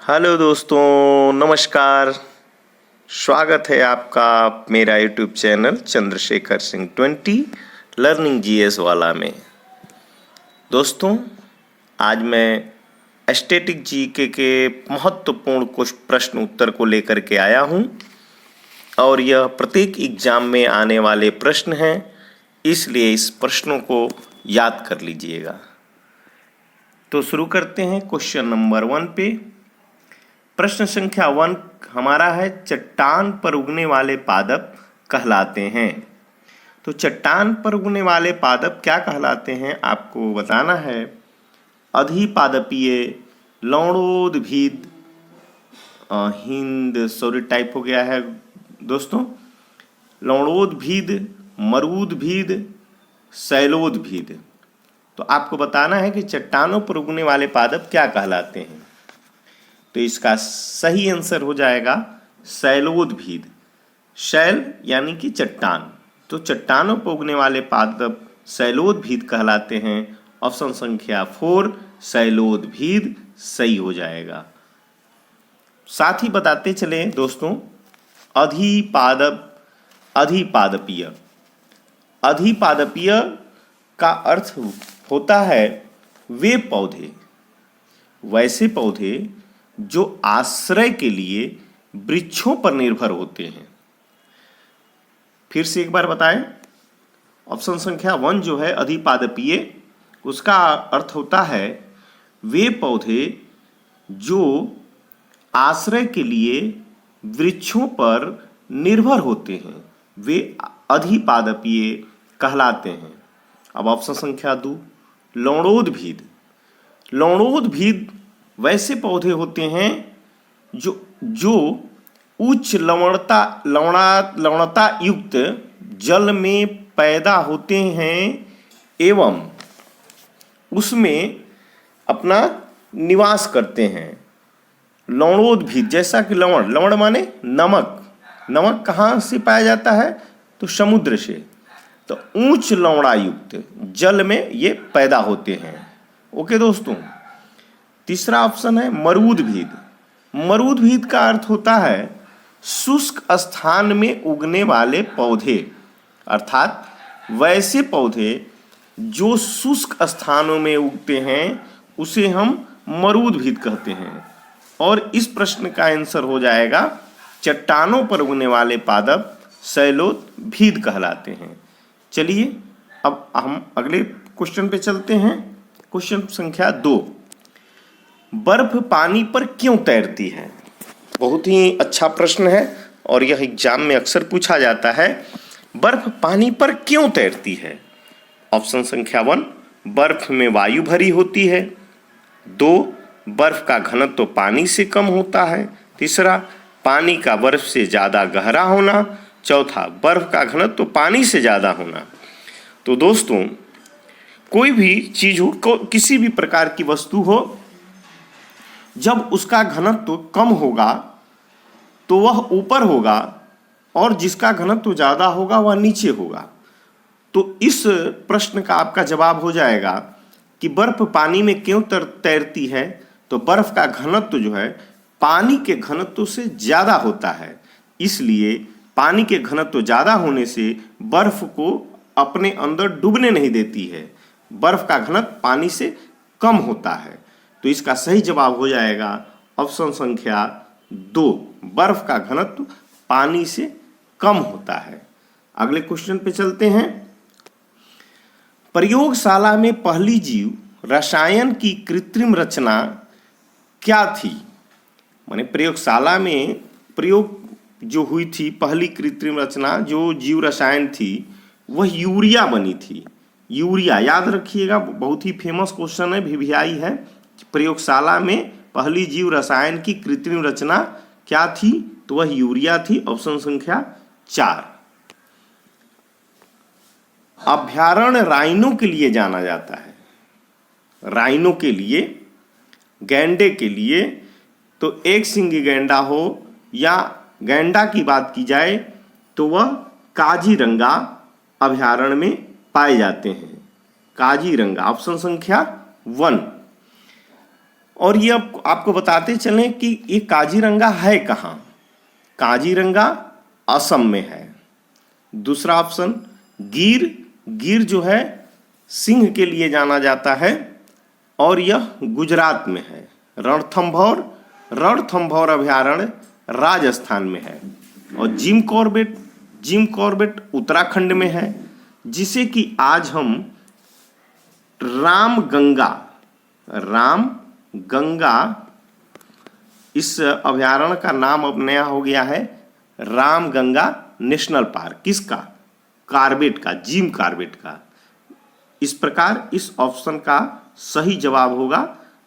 Hello दोस्तों, नमस्कार। स्वागत है आपका मेरा YouTube channel Chandrashekhar Singh 20 learning GS वाला में। दोस्तों, आज मैं स्टैटिक जीके के महत्वपूर्ण कुछ प्रश्न उत्तर को लेकर के आया हूं और यह प्रत्येक एग्जाम में आने वाले प्रश्न हैं, इसलिए इस प्रश्नों को याद कर लीजिएगा। तो शुरू करते हैं क्वेश्चन नंबर 1 पे। प्रश्न संख्या 1 हमारा है, चट्टान पर उगने वाले पादप कहलाते हैं। तो चट्टान पर उगने वाले पादप क्या कहलाते हैं आपको बताना है। अधिपादपीय, लवणोद्भिद, हिंद सॉरी टाइप हो गया है दोस्तों, लवणोद्भिद, मरूदभिद, शैलोद्भिद। तो आपको बताना है कि चट्टानों पर उगने वाले पादप क्या कहलाते हैं। तो इसका सही आंसर हो जाएगा शैलोद्भिद। शैल यानी कि चट्टान, तो चट्टानों पर उगने वाले पादप शैलोद्भिद कहलाते हैं। ऑप्शन संख्या 4 शैलोद्भिद सही हो जाएगा। साथ ही बताते चले दोस्तों, अधिपादपीय। अधिपादपीय का अर्थ होता है वे पौधे, वैसे पौधे जो आश्रय के लिए वृक्षों पर निर्भर होते हैं। फिर से एक बार बताएं, ऑप्शन संख्या 1 जो है अधिपादपीय, उसका अर्थ होता है वे पौधे जो आश्रय के लिए वृक्षों पर निर्भर होते हैं, वे अधिपादपीय कहलाते हैं। अब ऑप्शन संख्या 2 लवणोद्भिद। लवणोद्भिद वैसे पौधे होते हैं जो उच्च लवणता युक्त जल में पैदा होते हैं एवं उसमें अपना निवास करते हैं। लवणोद्भिद जैसा कि लवण माने नमक कहाँ से पाया जाता है तो समुद्र से। तो उच्च लवणायुक्त जल में ये पैदा होते हैं। ओके दोस्तों, तीसरा ऑप्शन है मरूदभिद। मरूदभिद का अर्थ होता है शुष्क स्थान में उगने वाले पौधे, अर्थात वैसे पौधे जो शुष्क स्थानों में उगते हैं उसे हम मरूदभिद कहते हैं। और इस प्रश्न का आंसर हो जाएगा चट्टानों पर उगने वाले पादप शैलोद्भिद कहलाते हैं। चलिए अब हम अगले क्वेश्चन पे चलते हैं। क्वेश्चन संख्या 2, बर्फ पानी पर क्यों तैरती है। बहुत ही अच्छा प्रश्न है और यह एग्जाम में अक्सर पूछा जाता है, बर्फ पानी पर क्यों तैरती है। ऑप्शन संख्या 1 बर्फ में वायु भरी होती है। 2 बर्फ का घनत्व तो पानी से कम होता है। तीसरा पानी का बर्फ से ज़्यादा गहरा होना। चौथा बर्फ का घनत्व तो पानी से ज़्यादा होना। तो दोस्तों, कोई भी चीज़ हो, किसी भी प्रकार की वस्तु हो, जब उसका घनत्व कम होगा तो वह ऊपर होगा और जिसका घनत्व ज़्यादा होगा वह नीचे होगा। तो इस प्रश्न का आपका जवाब हो जाएगा कि बर्फ पानी में क्यों तैरती है। तो बर्फ का घनत्व जो है पानी के घनत्व से ज़्यादा होता है, इसलिए पानी के घनत्व ज़्यादा होने से बर्फ को अपने अंदर डूबने नहीं देती है। बर्फ का घनत्व पानी से कम होता है। तो इसका सही जवाब हो जाएगा ऑप्शन संख्या 2, बर्फ का घनत्व पानी से कम होता है। अगले क्वेश्चन पे चलते हैं। प्रयोगशाला में पहली जीव रसायन की कृत्रिम रचना क्या थी। माने प्रयोगशाला में प्रयोग जो हुई थी, पहली कृत्रिम रचना जो जीव रसायन थी वह यूरिया बनी थी। यूरिया याद रखिएगा, बहुत ही फेमस क्वेश्चन है, वीवीआई है। प्रयोगशाला में पहली जीव रसायन की कृत्रिम रचना क्या थी, तो वह यूरिया थी। ऑप्शन संख्या 4। अभ्यारण्य राइनो के लिए जाना जाता है। राइनो के लिए, गैंडे के लिए, तो एक सिंगी गैंडा हो या गैंडा की बात की जाए तो वह काजीरंगा अभ्यारण्य में पाए जाते हैं। काजीरंगा ऑप्शन संख्या 1। और ये आपको बताते चलें कि ये काजीरंगा है कहाँ। काजीरंगा असम में है। दूसरा ऑप्शन गिर, गिर जो है सिंह के लिए जाना जाता है और यह गुजरात में है। रणथंभौर, रणथंभौर अभयारण्य राजस्थान में है। और Jim Corbett, Jim Corbett Uttarakhand में है, जिसे कि आज हम रामगंगा, रामगंगा इस अभयारण्य का नाम अब नया हो गया है रामगंगा नेशनल पार्क। किसका? कॉर्बेट का, जिम कॉर्बेट का। इस प्रकार इस ऑप्शन का सही जवाब होगा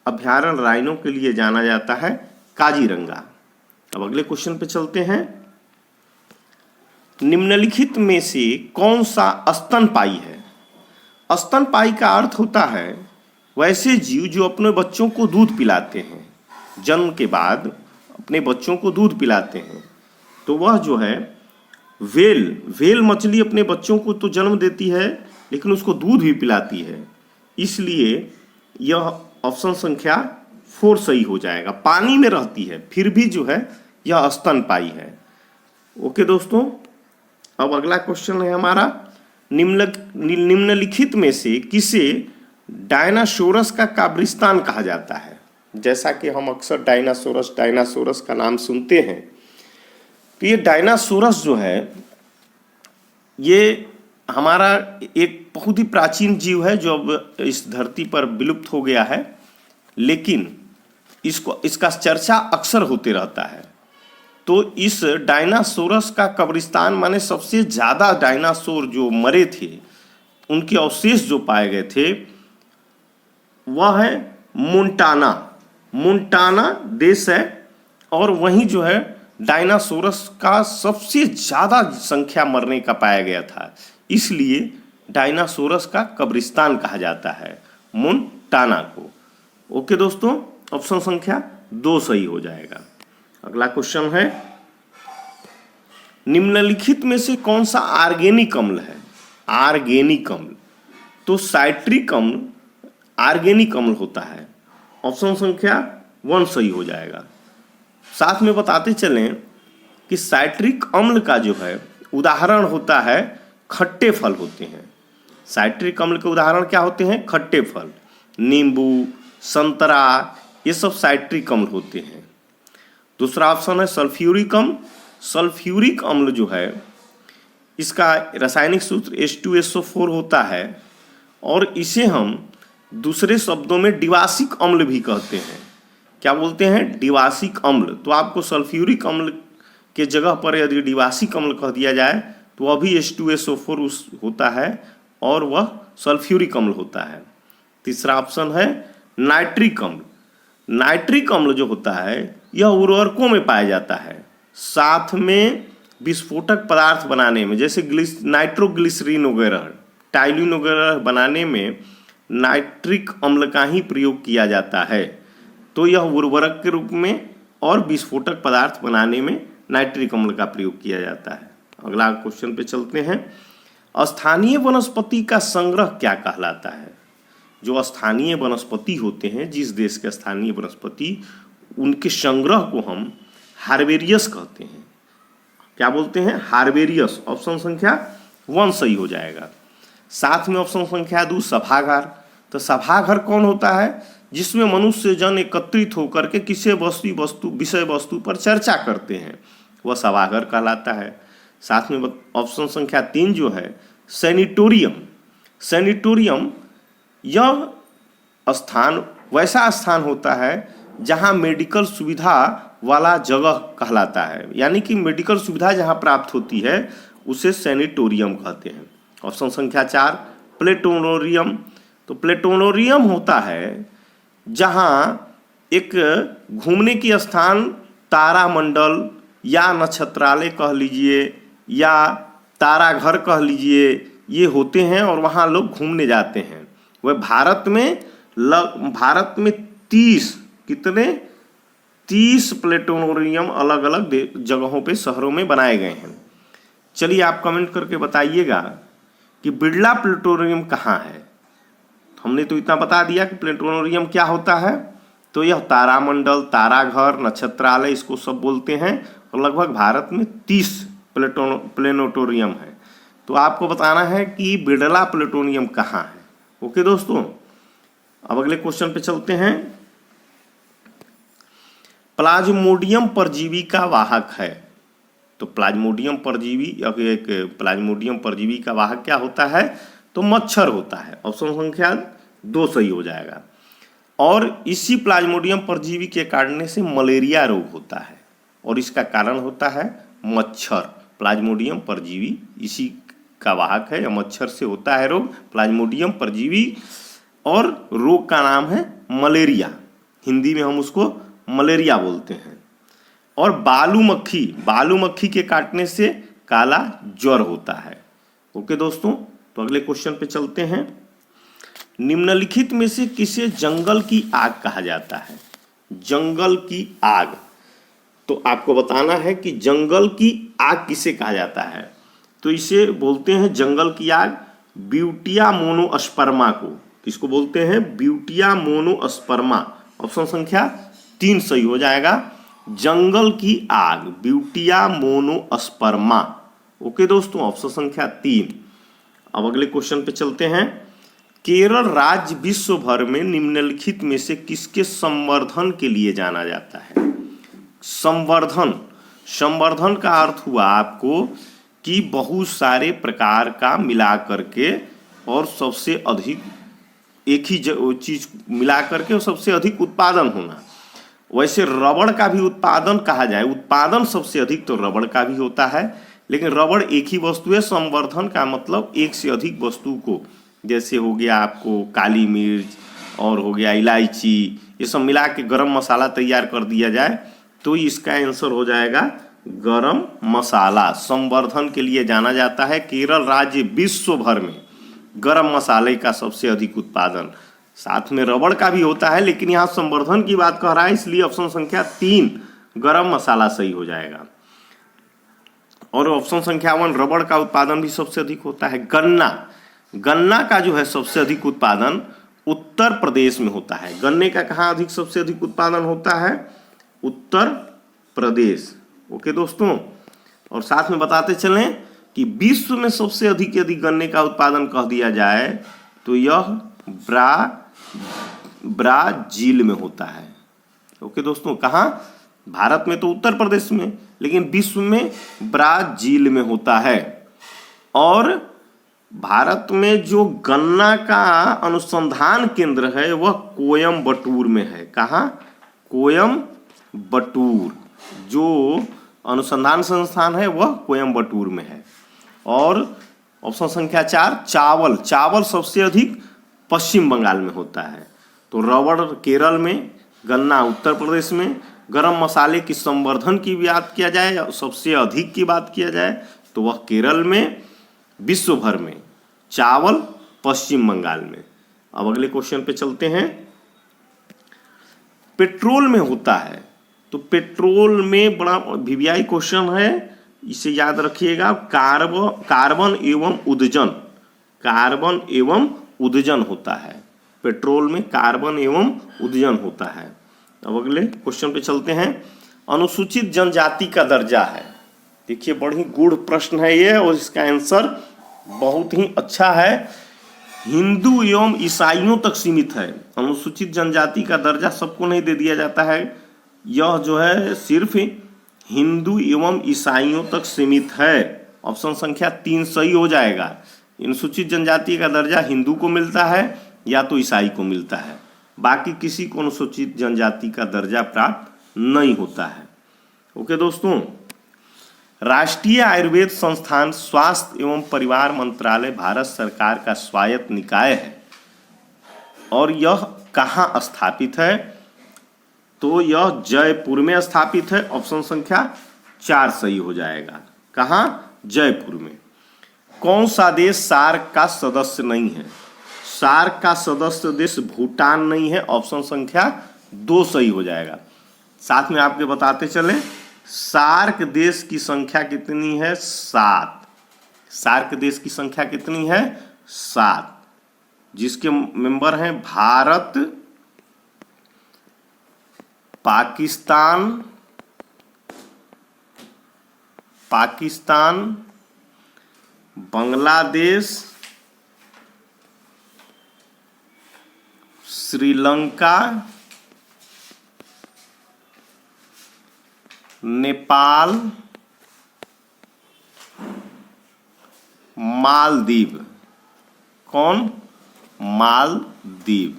अभयारण्य राइनो के लिए जाना जाता है काजीरंगा। अब अगले क्वेश्चन पे चलते हैं। निम्नलिखित में से कौन सा स्तनपायी है? स्तनपायी का अर्थ होता है वैसे जीव जो अपने बच्चों को दूध पिलाते हैं, जन्म के बाद अपने बच्चों को दूध पिलाते हैं। तो वह जो है व्हेल, व्हेल मछली अपने बच्चों को तो जन्म देती है लेकिन उसको दूध भी पिलाती है, इसलिए यह ऑप्शन संख्या 4 सही हो जाएगा। पानी में रहती है फिर भी जो है यह स्तनपायी है। ओके दोस्तों, अब अगला क्वेश्चन है हमारा, निम्नलिखित में से किसे डायनासोरस का कब्रिस्तान कहा जाता है? जैसा कि हम अक्सर डायनासोरस डायनासोरस का नाम सुनते हैं, तो ये डायनासोरस जो है ये हमारा एक बहुत ही प्राचीन जीव है जो अब इस धरती पर विलुप्त हो गया है, लेकिन इसका चर्चा अक्सर होते रहता है। तो इस डायनासोरस का कब्रिस्तान माने सबसे ज़्यादा डायनासोर जो मरे थे उनके अवशेष जो पाए गए थे वह है मोंटाना। मोंटाना देश है और वहीं जो है डायनासोरस का सबसे ज़्यादा संख्या मरने का पाया गया था, इसलिए डायनासोरस का कब्रिस्तान कहा जाता है मोंटाना को। ओके दोस्तों, ऑप्शन संख्या 2 सही हो जाएगा। अगला क्वेश्चन है, निम्नलिखित में से कौन सा ऑर्गेनिक अम्ल है? ऑर्गेनिक अम्ल, तो साइट्रिक अम्ल ऑर्गेनिक अम्ल होता है। ऑप्शन संख्या 1 सही हो जाएगा। साथ में बताते चलें कि साइट्रिक अम्ल का जो है उदाहरण होता है खट्टे फल होते हैं। साइट्रिक अम्ल के उदाहरण क्या होते हैं? खट्टे फल, नींबू, संतरा, ये सब साइट्रिक अम्ल होते हैं। दूसरा ऑप्शन है सल्फ्यूरिक अम्ल। सल्फ्यूरिक अम्ल जो है इसका रासायनिक सूत्र H2SO4 होता है और इसे हम दूसरे शब्दों में डिवासिक अम्ल भी कहते हैं। क्या बोलते हैं? डिवासिक अम्ल। तो आपको सल्फ्यूरिक अम्ल के जगह पर यदि डिवासिक अम्ल कह दिया जाए तो वह भी H2SO4 होता है और वह सल्फ्यूरिक अम्ल होता है। तीसरा ऑप्शन है नाइट्रिक अम्ल। नाइट्रिक अम्ल जो होता है यह उर्वरकों में पाया जाता है, साथ में विस्फोटक पदार्थ बनाने में, जैसे नाइट्रोग्लिसरीन वगैरह, टाइलिन वगैरह बनाने में नाइट्रिक अम्ल का ही प्रयोग किया जाता है। तो यह उर्वरक के रूप में और विस्फोटक पदार्थ बनाने में नाइट्रिक अम्ल का प्रयोग किया जाता है। अगला क्वेश्चन पे चलते हैं, स्थानीय वनस्पति का संग्रह क्या कहलाता है? जो स्थानीय वनस्पति होते हैं, जिस देश के स्थानीय वनस्पति, उनके संग्रह को हम हार्बेरियस कहते हैं। क्या बोलते हैं? हार्बेरियस। ऑप्शन संख्या 1 सही हो जाएगा। साथ में ऑप्शन संख्या 2 सभागार। तो सभागार कौन होता है? जिसमें मनुष्य जन एकत्रित होकर के किसी विषय वस्तु पर चर्चा करते हैं, वह सभागार कहलाता है। साथ में ऑप्शन संख्या 3 जो है सैनिटोरियम। सैनिटोरियम यह स्थान वैसा स्थान होता है जहां मेडिकल सुविधा वाला जगह कहलाता है, यानी कि मेडिकल सुविधा जहां प्राप्त होती है उसे सैनिटोरियम कहते हैं। ऑप्शन संख्या 4 प्लेटोनोरियम। तो प्लेटोनोरियम होता है जहां एक घूमने की स्थान तारामंडल या नक्षत्रालय कह लीजिए या ताराघर कह लीजिए, ये होते हैं और वहाँ लोग घूमने जाते हैं। वह भारत में 30 प्लेटोनोरियम अलग अलग जगहों पे शहरों में बनाए गए हैं। चलिए आप कमेंट करके बताइएगा कि बिरला प्लेटोनोरियम कहाँ है। हमने तो इतना बता दिया कि प्लेटोनोरियम क्या होता है, तो तो यह तारामंडल, ताराघर, नक्षत्रालय इसको सब बोलते हैं। और लगभग भारत में 30 प्लेनेटोरियम है। तो आपको बताना है कि बिरला प्लेनेटोरियम कहाँ है। ओके दोस्तों, अब अगले क्वेश्चन पे चलते हैं। प्लाज्मोडियम परजीवी का वाहक है। तो प्लाज्मोडियम परजीवी, एक प्लाज्मोडियम परजीवी का वाहक क्या होता है? तो मच्छर होता है। ऑप्शन संख्या 2 सही हो जाएगा। और इसी प्लाज्मोडियम परजीवी के काटने से मलेरिया रोग होता है, और इसका कारण होता है मच्छर। प्लाज्मोडियम परजीवी इसी का वाहक है, या मच्छर से होता है रोग, प्लाज्मोडियम परजीवी, और रोग का नाम है मलेरिया। हिंदी में हम उसको मलेरिया बोलते हैं। और बालू मक्खी के काटने से काला ज्वर होता है। ओके दोस्तों, तो अगले क्वेश्चन पे चलते हैं। निम्नलिखित में से किसे जंगल की आग कहा जाता है? जंगल की आग, तो आपको बताना है कि जंगल की आग किसे कहा जाता है। तो इसे बोलते हैं जंगल की आग ब्यूटिया मोनोस्पर्मा को। किसको बोलते हैं? Butea monosperma. ऑप्शन संख्या 3 सही हो जाएगा। जंगल की आग ब्यूटिया मोनोस्पर्मा। ओके दोस्तों, ऑप्शन संख्या 3। अब अगले क्वेश्चन पे चलते हैं। केरल राज्य विश्व भर में निम्नलिखित में से किसके संवर्धन के लिए जाना जाता है? संवर्धन का अर्थ हुआ आपको कि बहुत सारे प्रकार का मिला करके और सबसे अधिक एक ही चीज मिला करके और सबसे अधिक उत्पादन होना। वैसे रबड़ का भी उत्पादन कहा जाए, उत्पादन सबसे अधिक तो रबड़ का भी होता है, लेकिन रबड़ एक ही वस्तु है। संवर्धन का मतलब एक से अधिक वस्तु को, जैसे हो गया आपको काली मिर्च और हो गया इलायची, ये सब मिला के गरम मसाला तैयार कर दिया जाए, तो इसका आंसर हो जाएगा गरम मसाला। संवर्धन के लिए जाना जाता है। केरल राज्य विश्व भर में गरम मसाले का सबसे अधिक उत्पादन, साथ में रबड़ का भी होता है, लेकिन यहाँ संवर्धन की बात कर रहा है, इसलिए ऑप्शन संख्या 3 गरम मसाला सही हो जाएगा। और ऑप्शन संख्या 1 रबड़ का उत्पादन भी सबसे अधिक होता है। गन्ना का जो है सबसे अधिक उत्पादन उत्तर प्रदेश में होता है। गन्ने का कहाँ सबसे अधिक उत्पादन होता है? उत्तर प्रदेश। ओके दोस्तों, और साथ में बताते चलें कि विश्व में सबसे अधिक यदि गन्ने का उत्पादन कह दिया जाए तो यह ब्राजील में होता है। ओके दोस्तों, कहाँ? भारत में तो उत्तर प्रदेश में, लेकिन विश्व में ब्राजील में होता है। और भारत में जो गन्ना का अनुसंधान केंद्र है वह कोयम्बटूर में है। कहाँ? कोयम्बटूर। जो अनुसंधान संस्थान है वह कोयम्बटूर में है। और ऑप्शन संख्या 4 चावल सबसे अधिक पश्चिम बंगाल में होता है। तो रबड़ केरल में, गन्ना उत्तर प्रदेश में, गरम मसाले की संवर्धन की बात किया जाए, सबसे अधिक की बात किया जाए तो वह केरल में, विश्व भर में चावल पश्चिम बंगाल में। अब अगले क्वेश्चन पे चलते हैं। पेट्रोल में होता है, तो पेट्रोल में बड़ा वीवीआई क्वेश्चन है, इसे याद रखिएगा। कार्बन एवं उदजन होता है। पेट्रोल में कार्बन एवं उदजन होता है। अब अगले क्वेश्चन पे चलते हैं। अनुसूचित जनजाति का दर्जा है। देखिए, बड़ी गूढ़ प्रश्न है ये, और इसका आंसर बहुत ही अच्छा है। हिंदू एवं ईसाइयों तक सीमित है। अनुसूचित जनजाति का दर्जा सबको नहीं दे दिया जाता है, यह जो है सिर्फ हिंदू एवं ईसाइयों तक सीमित है। ऑप्शन संख्या 3 सही हो जाएगा। अनुसूचित जनजाति का दर्जा हिंदू को मिलता है या तो ईसाई को मिलता है, बाकी किसी को अनुसूचित जनजाति का दर्जा प्राप्त नहीं होता है। ओके दोस्तों, राष्ट्रीय आयुर्वेद संस्थान स्वास्थ्य एवं परिवार मंत्रालय भारत सरकार का स्वायत्त निकाय है, और यह कहाँ स्थापित है? तो यह जयपुर में स्थापित है। ऑप्शन संख्या 4 सही हो जाएगा। कहाँ? जयपुर में। कौन सा देश सार्क का सदस्य नहीं है? सार्क का सदस्य देश भूटान नहीं है। ऑप्शन संख्या 2 सही हो जाएगा। साथ में आपके बताते चले, सार्क देश की संख्या कितनी है? 7। सार्क देश की संख्या कितनी है? 7, जिसके मेंबर हैं भारत, पाकिस्तान, बांग्लादेश, श्रीलंका, नेपाल, मालदीव। कौन? मालदीव।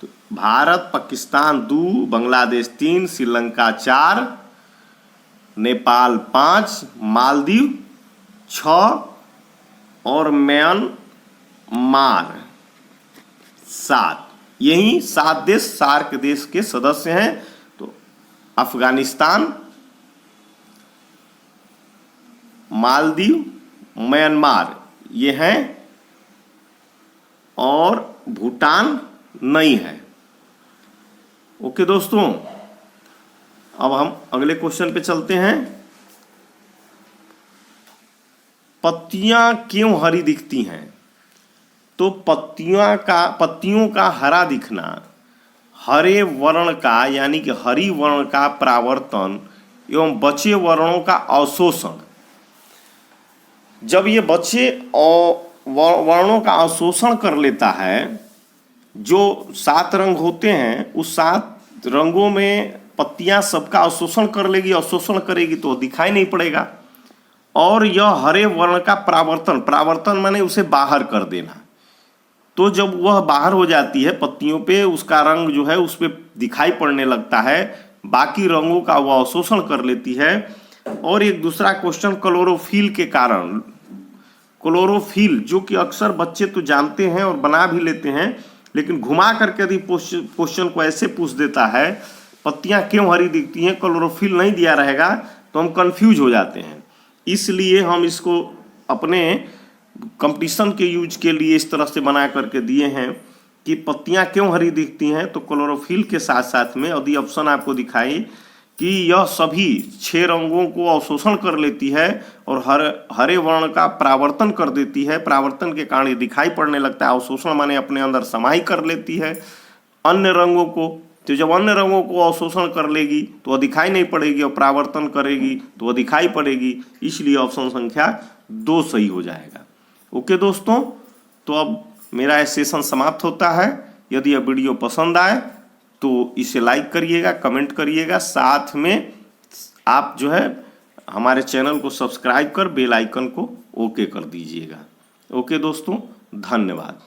तो भारत पाकिस्तान 2, बांग्लादेश 3, श्रीलंका 4, नेपाल 5, मालदीव 6 और म्यांमार 7। यही 7 देश सार्क देश के सदस्य हैं। तो अफगानिस्तान, मालदीव, म्यांमार ये हैं और भूटान नहीं है। ओके दोस्तों, अब हम अगले क्वेश्चन पे चलते हैं। पत्तियां क्यों हरी दिखती हैं? तो पत्तियों का हरा दिखना हरे वर्ण का यानी कि हरी वर्ण का परावर्तन एवं बचे वर्णों का अवशोषण। जब ये बचे वर्णों का अवशोषण कर लेता है, जो 7 रंग होते हैं उस 7 रंगों में पत्तियां सबका अवशोषण कर लेगी, अवशोषण करेगी तो दिखाई नहीं पड़ेगा। और यह हरे वर्ण का परावर्तन माने उसे बाहर कर देना। तो जब वह बाहर हो जाती है पत्तियों पे, उसका रंग जो है उस पर दिखाई पड़ने लगता है, बाकी रंगों का वह अवशोषण कर लेती है। और एक दूसरा क्वेश्चन क्लोरोफिल के कारण, क्लोरोफिल जो कि अक्सर बच्चे तो जानते हैं और बना भी लेते हैं, लेकिन घुमा करके यदि क्वेश्चन को ऐसे पूछ देता है पत्तियां क्यों हरी दिखती हैं, क्लोरोफिल नहीं दिया रहेगा तो हम कंफ्यूज हो जाते हैं। इसलिए हम इसको अपने कंपटीशन के यूज के लिए इस तरह से बना करके दिए हैं कि पत्तियां क्यों हरी दिखती हैं। तो क्लोरोफिल के साथ साथ में यदि ऑप्शन आपको दिखाई कि यह सभी 6 रंगों को अवशोषण कर लेती है और हरे वर्ण का परावर्तन कर देती है, परावर्तन के कारण ये दिखाई पड़ने लगता है। अवशोषण माने अपने अंदर समाई कर लेती है अन्य रंगों को। तो जब अन्य रंगों को अवशोषण कर लेगी तो वह दिखाई नहीं पड़ेगी और परावर्तन करेगी तो वह दिखाई पड़ेगी। इसलिए ऑप्शन संख्या 2 सही हो जाएगा। ओके दोस्तों, तो अब मेरा यह सेशन समाप्त होता है। यदि यह वीडियो पसंद आए तो इसे लाइक करिएगा, कमेंट करिएगा, साथ में आप जो है हमारे चैनल को सब्सक्राइब कर बेल आइकन को ओके कर दीजिएगा। ओके दोस्तों, धन्यवाद।